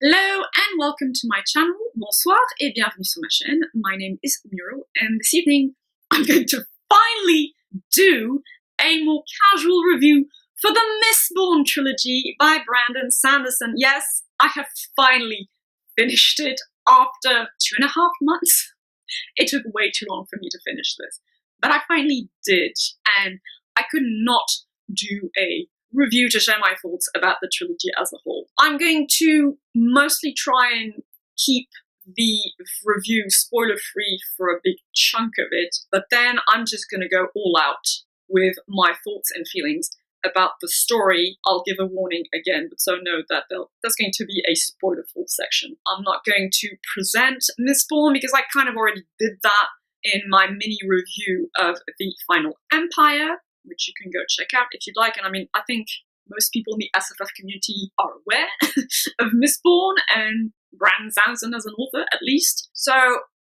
Hello and welcome to my channel. Bonsoir et bienvenue sur ma chaîne. My name is Muriel and this evening I'm going to finally do a more casual review for the Mistborn trilogy by Brandon Sanderson. Yes, I have finally finished it after 2.5 months. It took way too long for me to finish this, but I finally did, and I could not do a review to share my thoughts about the trilogy as a whole. I'm going to mostly try and keep the review spoiler-free for a big chunk of it, but then I'm just going to go all out with my thoughts and feelings about the story. I'll give a warning again, but so know that there's going to be a spoiler-full section. I'm not going to present Mistborn because I kind of already did that in my mini review of The Final Empire, which you can go check out if you'd like. And I mean, I think most people in the SFF community are aware of Mistborn and Brandon Sanderson as an author, at least. So,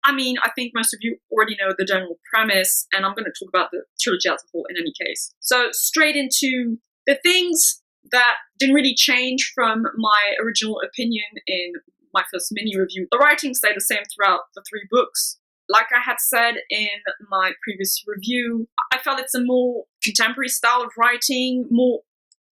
I mean, I think most of you already know the general premise, and I'm going to talk about the trilogy as a whole in any case. So, straight into the things that didn't really change from my original opinion in my first mini review. The writing stayed the same throughout the 3 books. Like I had said in my previous review, I felt it's a more contemporary style of writing, more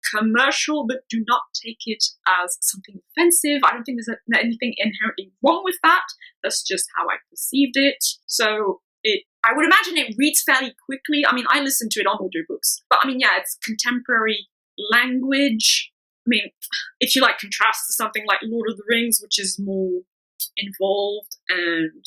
commercial, but do not take it as something offensive. I don't think there's anything inherently wrong with that. That's just how I perceived it. So I would imagine it reads fairly quickly. I mean, I listened to it on audiobooks, but I mean, yeah, it's contemporary language. I mean, if you like contrast to something like Lord of the Rings, which is more involved and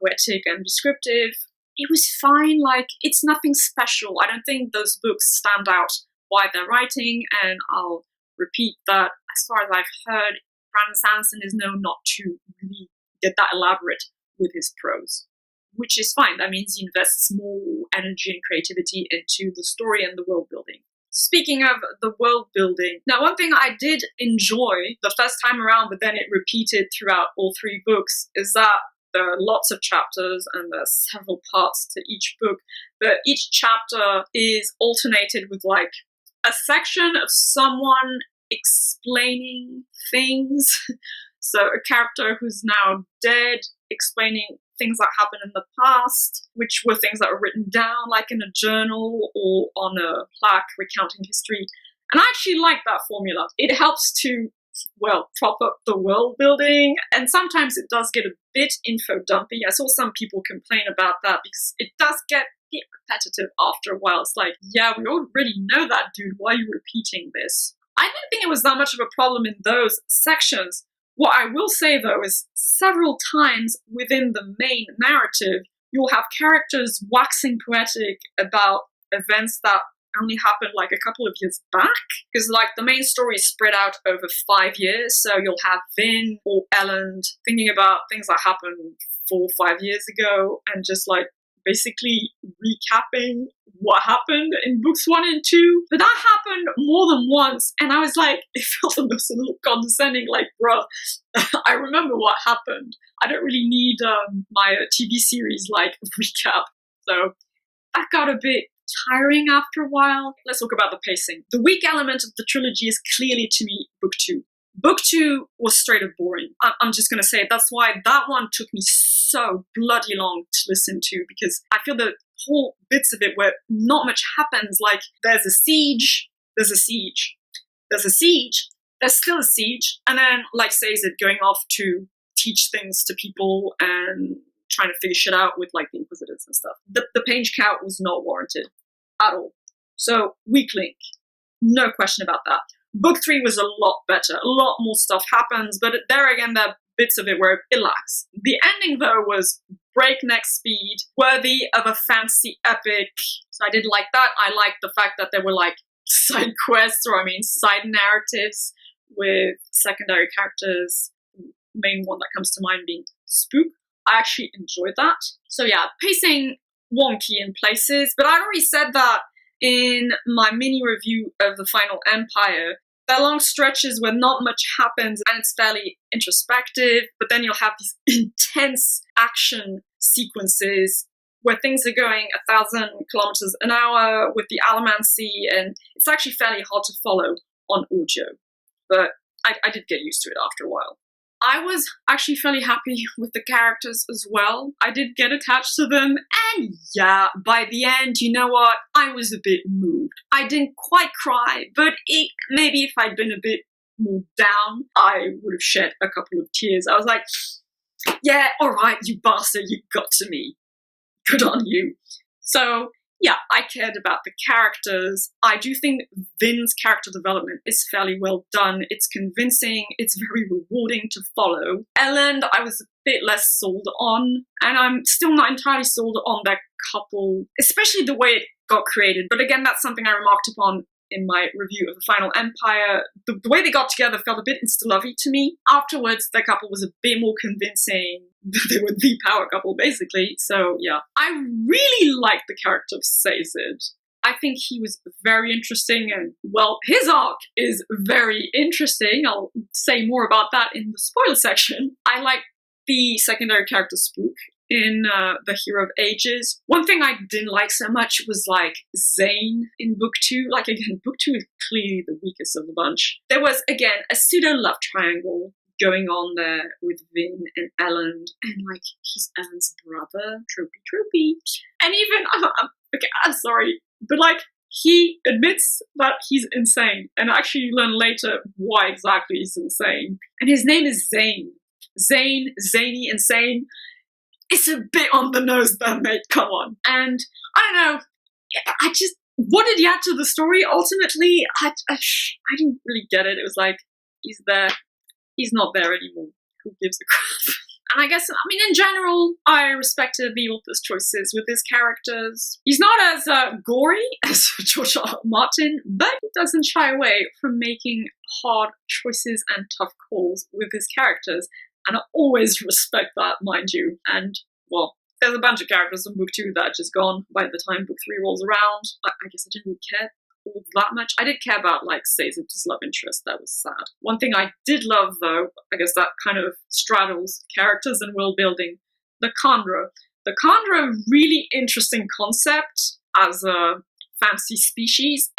poetic and descriptive, it was fine. Like, it's nothing special. I don't think those books stand out by their writing, and I'll repeat that as far as I've heard, Brandon Sanderson is known not to really get that elaborate with his prose, which is fine. That means he invests more energy and creativity into the story and the world building. Speaking of the world building, now one thing I did enjoy the first time around, but then it repeated throughout all 3 books, is that there are lots of chapters and there are several parts to each book, but each chapter is alternated with like a section of someone explaining things. So a character who's now dead explaining things that happened in the past, which were things that were written down like in a journal or on a plaque recounting history. And I actually like that formula. It helps to, well, prop up the world building, and sometimes it does get a bit info dumpy. I saw some people complain about that because it does get repetitive after a while. It's like, yeah, we already know that, dude. Why are you repeating this? I didn't think it was that much of a problem in those sections. What I will say, though, is several times within the main narrative, you'll have characters waxing poetic about events that only happened like a couple of years back, because like the main story is spread out over 5 years. So you'll have Vin or Elend thinking about things that happened 4 or 5 years ago and just like basically recapping what happened in books 1 and 2. But that happened more than once, and I was like, it felt almost a little condescending, like, bruh, I remember what happened. I don't really need my TV series like recap. So that got a bit tiring after a while. Let's talk about the pacing. The weak element of the trilogy is clearly, to me, book 2. Book 2 was straight up boring. I'm just going to say it. That's why that one took me so bloody long to listen to, because I feel the whole bits of it where not much happens. Like, there's a siege, there's a siege, there's a siege, there's still a siege, and then, like, say, is it going off to teach things to people and trying to figure shit out with, like, the Inquisitors and stuff. The page count was not warranted at all. So, weak link. No question about that. Book 3 was a lot better. A lot more stuff happens, but there again, there are bits of it where it lacks. The ending, though, was breakneck speed, worthy of a fantasy epic. So I did like that. I liked the fact that there were, like, side quests, or I mean, side narratives with secondary characters. Main one that comes to mind being Spook. I actually enjoyed that. So yeah, pacing wonky in places, but I already said that in my mini review of The Final Empire. There are long stretches where not much happens and it's fairly introspective, but then you'll have these intense action sequences where things are going 1,000 kilometers an hour with the Allomancy, and it's actually fairly hard to follow on audio. But I did get used to it after a while. I was actually fairly happy with the characters as well. I did get attached to them, and yeah, by the end, you know what? I was a bit moved. I didn't quite cry, but maybe if I'd been a bit more down, I would have shed a couple of tears. I was like, yeah, alright, you bastard, you got to me. Good on you. So, yeah, I cared about the characters. I do think Vin's character development is fairly well done. It's convincing. It's very rewarding to follow. Ellen, I was a bit less sold on, and I'm still not entirely sold on that couple, especially the way it got created. But again, that's something I remarked upon in my review of The Final Empire. The way they got together felt a bit insta-lovey to me. Afterwards, the couple was a bit more convincing. They were the power couple, basically. So, yeah. I really liked the character of Sazed. I think he was very interesting, and, well, his arc is very interesting. I'll say more about that in the spoiler section. I like the secondary character Spook in The Hero of Ages. One thing I didn't like so much was, like, Zane in Book 2. Like, again, Book 2 is clearly the weakest of the bunch. There was, again, a pseudo-love triangle going on there with Vin and Ellen, and, like, he's Ellen's brother. Tropey. And even, okay, I'm sorry, but, like, he admits that he's insane, and actually you learn later why exactly he's insane. And his name is Zane. Zany, insane. It's a bit on the nose there, mate, come on. And, I don't know, what did he add to the story, ultimately? I didn't really get it. It was like, he's there, he's not there anymore. Who gives a crap? And I guess, in general, I respected the author's choices with his characters. He's not as gory as George R. R. Martin, but he doesn't shy away from making hard choices and tough calls with his characters. And I always respect that, mind you. And, well, there's a bunch of characters in Book 2 that are just gone by the time Book 3 rolls around. I guess I didn't really care all that much. I did care about, like, Sazed's love interest. That was sad. One thing I did love, though, I guess that kind of straddles characters and world building, the Kandra. The Kandra, really interesting concept as a fantasy species.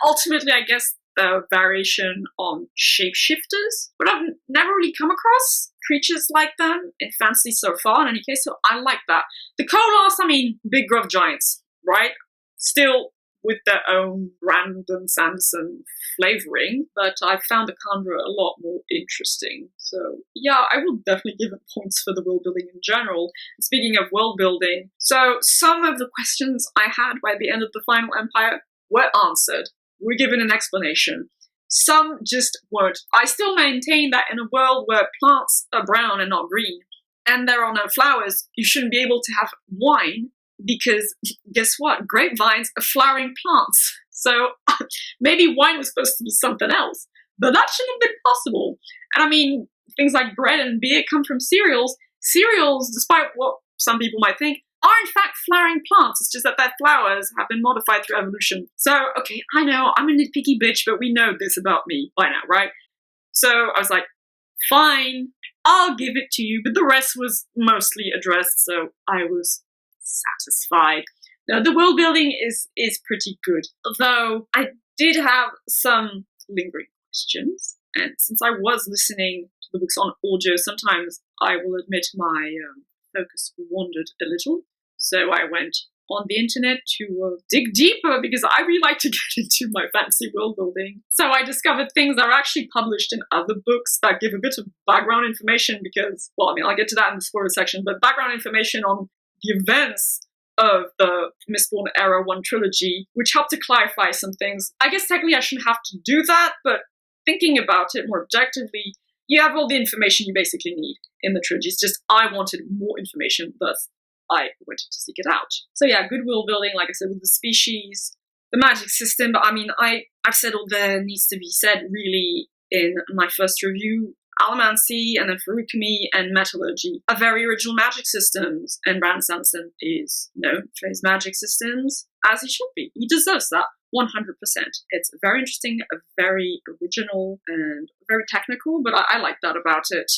Ultimately, I guess the variation on shapeshifters, but I've never really come across creatures like them in fantasy so far, in any case, so I like that. The Kolas, big gruff giants, right? Still with their own Brandon Sanderson flavoring, but I found the Kandra a lot more interesting. So, yeah, I will definitely give it points for the world building in general. And speaking of world building, so some of the questions I had by the end of The Final Empire were answered. We're given an explanation. Some just weren't. I still maintain that in a world where plants are brown and not green, and there are no flowers, you shouldn't be able to have wine, because guess what? Grapevines are flowering plants. So maybe wine was supposed to be something else, but that shouldn't have been possible. And things like bread and beer come from cereals. Cereals, despite what some people might think, are in fact flowering plants. It's just that their flowers have been modified through evolution. So, okay, I know, I'm a nitpicky bitch, but we know this about me by now, right? So I was like, fine, I'll give it to you, but the rest was mostly addressed, so I was satisfied. Now, the world building is pretty good, although I did have some lingering questions, and since I was listening to the books on audio, sometimes I will admit my focus wandered a little. So I went on the internet to dig deeper, because I really like to get into my fantasy world building. So I discovered things that are actually published in other books that give a bit of background information, because, I'll get to that in the spoiler section, but background information on the events of the Mistborn Era 1 trilogy, which helped to clarify some things. I guess technically I shouldn't have to do that, but thinking about it more objectively, you have all the information you basically need in the trilogy. It's just I wanted more information, thus I went to seek it out. So yeah, good world building, like I said, with the species, the magic system. But I've said all there needs to be said, really, in my first review. Allomancy, and then Furukami and Metallurgy are very original magic systems, and Brandon Sanderson is known for his magic systems, as he should be. He deserves that 100%. It's very interesting, very original, and very technical, but I like that about it.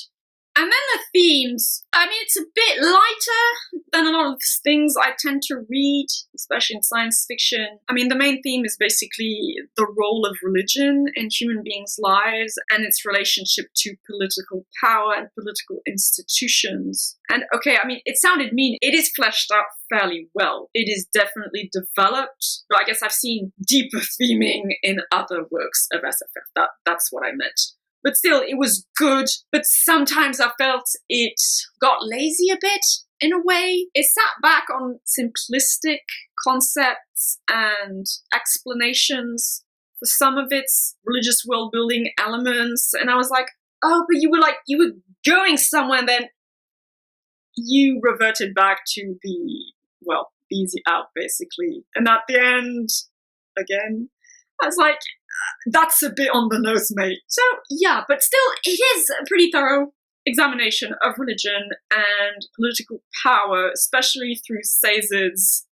And then the themes, I mean, it's a bit lighter than a lot of things I tend to read, especially in science fiction. I mean, the main theme is basically the role of religion in human beings' lives and its relationship to political power and political institutions. And okay, I mean, it sounded mean. It is fleshed out fairly well. It is definitely developed, but I guess I've seen deeper theming in other works of SFF. That's what I meant. But still, it was good. But sometimes I felt it got lazy a bit, in a way. It sat back on simplistic concepts and explanations for some of its religious world-building elements. And I was like, oh, but you were going somewhere, and then you reverted back to the easy out, basically. And at the end, again, I was like, that's a bit on the nose, mate. So, yeah, but still, it is a pretty thorough examination of religion and political power, especially through César's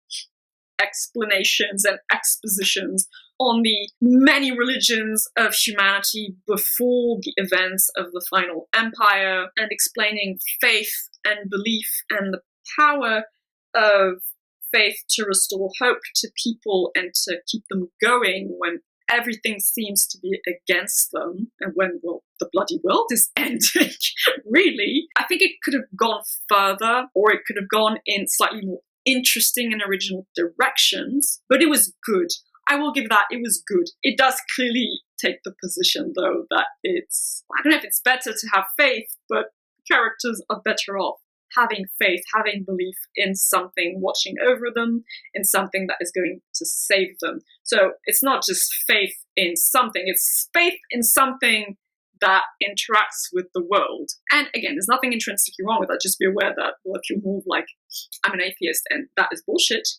explanations and expositions on the many religions of humanity before the events of the final empire, and explaining faith and belief and the power of faith to restore hope to people and to keep them going when everything seems to be against them, and when, well, the bloody world is ending, really. I think it could have gone further, or it could have gone in slightly more interesting and original directions, but it was good. I will give that, it was good. It does clearly take the position, though, that it's, I don't know if it's better to have faith, but characters are better off having faith, having belief in something watching over them, in something that is going to save them. So it's not just faith in something, it's faith in something that interacts with the world. And again, there's nothing intrinsically wrong with that. Just be aware that, well, if you're more like, I'm an atheist and that is bullshit,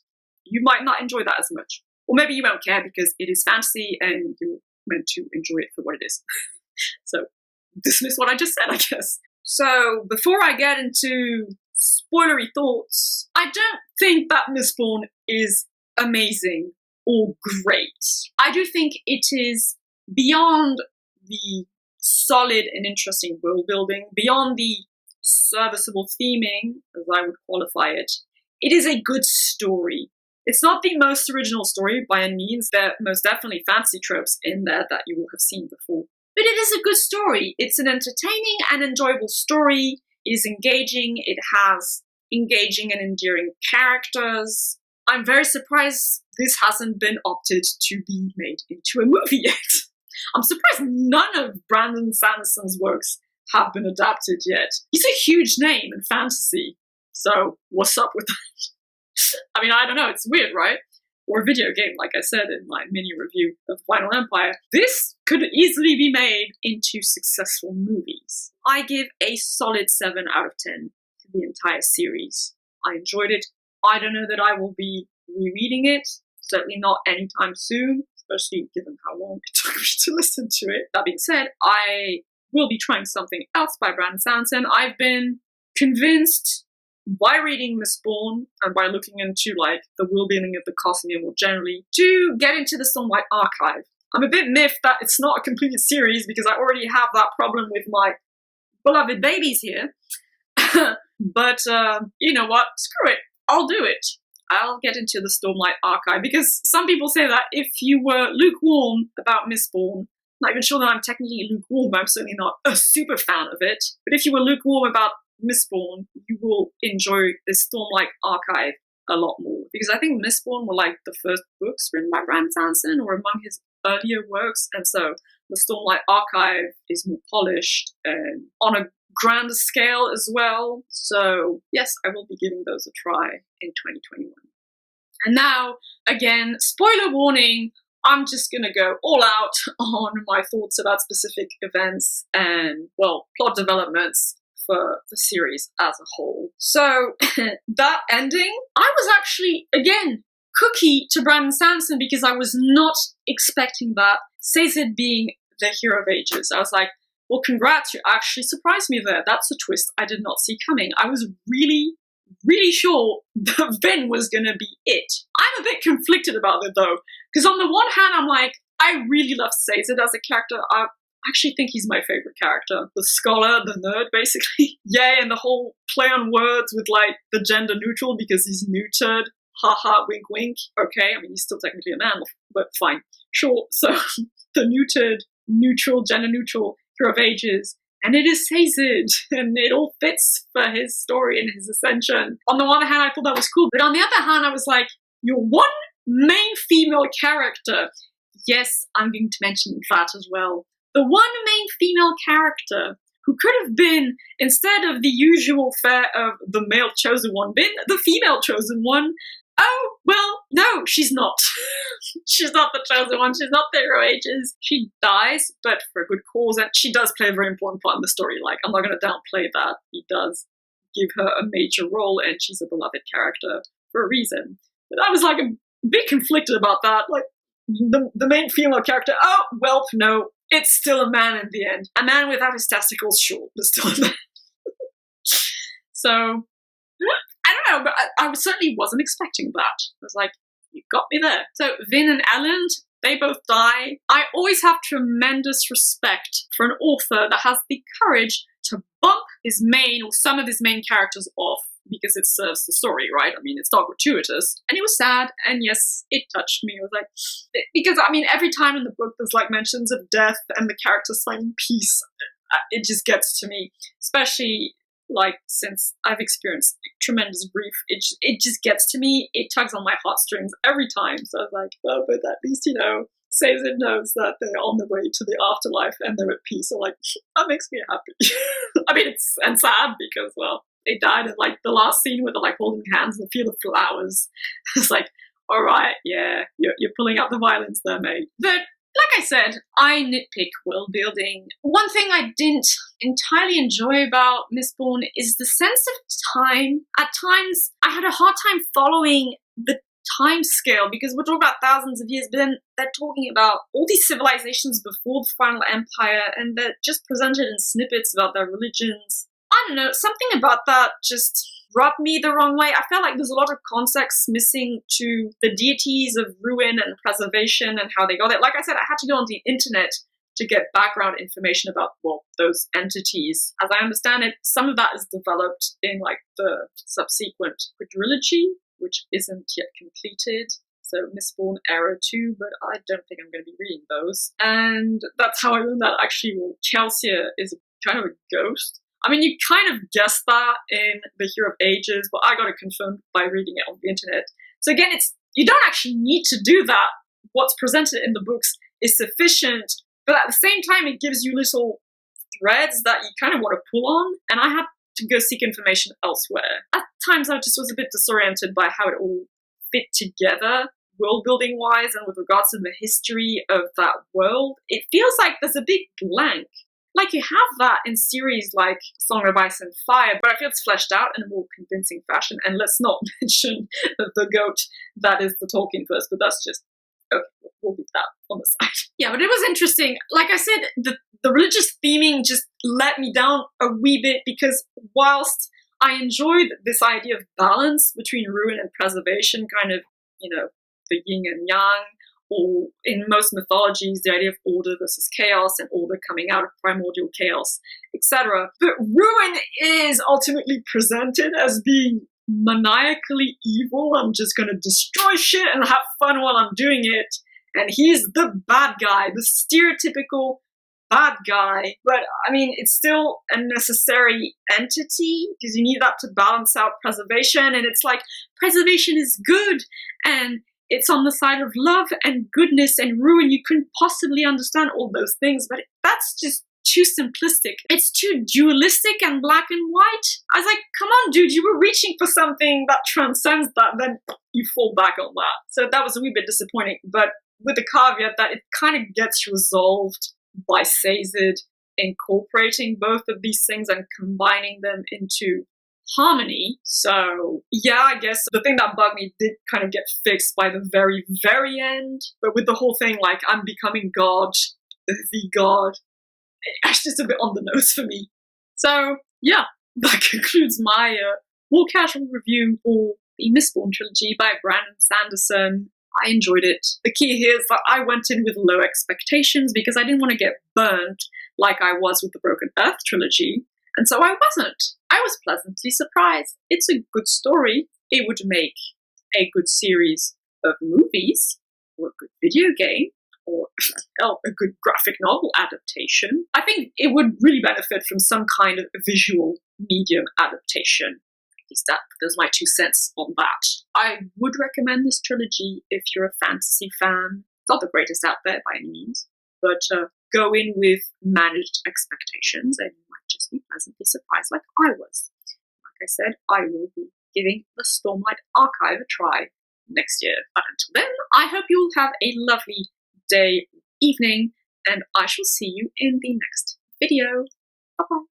you might not enjoy that as much. Or maybe you won't care because it is fantasy and you're meant to enjoy it for what it is. So dismiss what I just said, I guess. So before I get into spoilery thoughts, I don't think that Mistborn is amazing or great. I do think it is beyond the solid and interesting world building, beyond the serviceable theming, as I would qualify it. It is a good story. It's not the most original story by any means. There are most definitely fantasy tropes in there that you will have seen before. But it is a good story. It's an entertaining and enjoyable story. It is engaging. It has engaging and endearing characters. I'm very surprised this hasn't been opted to be made into a movie yet. I'm surprised none of Brandon Sanderson's works have been adapted yet. He's a huge name in fantasy. So what's up with that? I mean, I don't know. It's weird, right? Or a video game, like I said in my mini review of The Final Empire. This could easily be made into successful movies. I give a solid 7 out of 10 to the entire series. I enjoyed it. I don't know that I will be rereading it. Certainly not anytime soon, especially given how long it took me to listen to it. That being said, I will be trying something else by Brandon Sanderson. I've been convinced by reading Mistborn and by looking into like the world building of the Cosmere more generally to get into the Stormlight Archive. I'm a bit miffed that it's not a completed series because I already have that problem with my beloved babies here. But you know what? Screw it. I'll do it. I'll get into the Stormlight Archive because some people say that if you were lukewarm about Mistborn, not even sure that I'm technically lukewarm, but I'm certainly not a super fan of it. But if you were lukewarm about Mistborn, you will enjoy the Stormlight Archive a lot more. Because I think Mistborn were like the first books written by Brandon Sanderson or among his earlier works. And so the Stormlight Archive is more polished and on a grander scale as well. So yes, I will be giving those a try in 2021. And now, again, spoiler warning, I'm just going to go all out on my thoughts about specific events and, well, plot developments for the series as a whole. So that ending, I was actually, again, cookie to Brandon Sanderson because I was not expecting that. César being the hero of ages. I was like, well, congrats, you actually surprised me there. That's a twist I did not see coming. I was really, really sure the Vin was going to be it. I'm a bit conflicted about it though, because on the one hand, I'm like, I really love César as a character. I actually think he's my favorite character. The scholar, the nerd, basically. Yay, and the whole play on words with like the gender neutral because he's neutered. Haha, wink wink. Okay, I mean, he's still technically a man, but fine. Sure, so the neutered, neutral, gender neutral hero of ages. And it is Sazed, and it all fits for his story and his ascension. On the one hand, I thought that was cool, but on the other hand, I was like, you're one main female character. Yes, I'm going to mention that as well. The one main female character who could have been, instead of the usual fare of the male chosen one, been the female chosen one. Oh, well, no, she's not. She's not the chosen one. She's not the hero ages. She dies, but for a good cause, and she does play a very important part in the story. Like, I'm not going to downplay that. He does give her a major role, and she's a beloved character for a reason. But I was like a bit conflicted about that. Like, the main female character, oh, well, no, it's still a man in the end. A man without his testicles, sure, but still a man. So, I don't know, but I certainly wasn't expecting that. I was like, you got me there. So, Vin and Elend, they both die. I always have tremendous respect for an author that has the courage to bump his main or some of his main characters off because it serves the story, right? I mean, it's not gratuitous. And it was sad, and yes, it touched me. It was like, because I mean, every time in the book there's like mentions of death and the characters finding peace, it just gets to me, especially like since I've experienced tremendous grief, it just gets to me. It tugs on my heartstrings every time. So I was like, oh, but at least, you know, Sazed knows that they're on the way to the afterlife and they're at peace. So like, that makes me happy. I mean, it's and sad because, well, they died in like the last scene where they're like holding hands in the field of flowers. It's like, all right, yeah, you're pulling out the violins there, mate. But like I said, I nitpick world building. One thing I didn't entirely enjoy about Mistborn is the sense of time. At times, I had a hard time following the time scale because we're talking about thousands of years, but then they're talking about all these civilizations before the final empire, and they're just presented in snippets about their religions. I don't know, something about that just rubbed me the wrong way. I felt like there's a lot of context missing to the deities of ruin and preservation and how they got it. Like I said, I had to go on the internet to get background information about, well, those entities. As I understand it, some of that is developed in like the subsequent quadrilogy, which isn't yet completed. So Mistborn Era 2, but I don't think I'm going to be reading those. And that's how I learned that actually, well, Kelsier is kind of a ghost. I mean, you kind of guessed that in The Hero of Ages, but I got it confirmed by reading it on the internet. So again, you don't actually need to do that. What's presented in the books is sufficient, but at the same time, it gives you little threads that you kind of want to pull on, and I had to go seek information elsewhere. At times, I just was a bit disoriented by how it all fit together, world-building wise, and with regards to the history of that world. It feels like there's a big blank. Like, you have that in series like Song of Ice and Fire, but I feel it's fleshed out in a more convincing fashion. And let's not mention the goat that is the Tolkien verse, but that's just, okay, we'll leave that on the side. Yeah, but it was interesting. Like I said, the religious theming just let me down a wee bit because whilst I enjoyed this idea of balance between ruin and preservation, kind of, you know, the yin and yang, or in most mythologies, the idea of order versus chaos and order coming out of primordial chaos, etc. But ruin is ultimately presented as being maniacally evil. I'm just going to destroy shit and have fun while I'm doing it. And he's the bad guy, the stereotypical bad guy. But I mean, it's still a necessary entity because you need that to balance out preservation. And it's like, preservation is good. And it's on the side of love and goodness and ruin. You couldn't possibly understand all those things, but that's just too simplistic. It's too dualistic and black and white. I was like, come on, dude, you were reaching for something that transcends that, then you fall back on that. So that was a wee bit disappointing, but with the caveat that it kind of gets resolved by Sazed incorporating both of these things and combining them into harmony. So yeah, I guess the thing that bugged me did kind of get fixed by the very, very end. But with the whole thing, like, I'm becoming God, the God, it's just a bit on the nose for me. So yeah, that concludes my more casual review for the Mistborn trilogy by Brandon Sanderson. I enjoyed it. The key here is that I went in with low expectations because I didn't want to get burnt like I was with the Broken Earth trilogy, and so I wasn't. I was pleasantly surprised. It's a good story. It would make a good series of movies, or a good video game, or a good graphic novel adaptation. I think it would really benefit from some kind of visual medium adaptation. There's my 2 cents on that. I would recommend this trilogy if you're a fantasy fan. It's not the greatest out there by any means, but go in with managed expectations and you might just be pleasantly surprised like I was. Like I said, I will be giving the Stormlight Archive a try next year. But until then, I hope you'll have a lovely day, evening, and I shall see you in the next video. Bye-bye.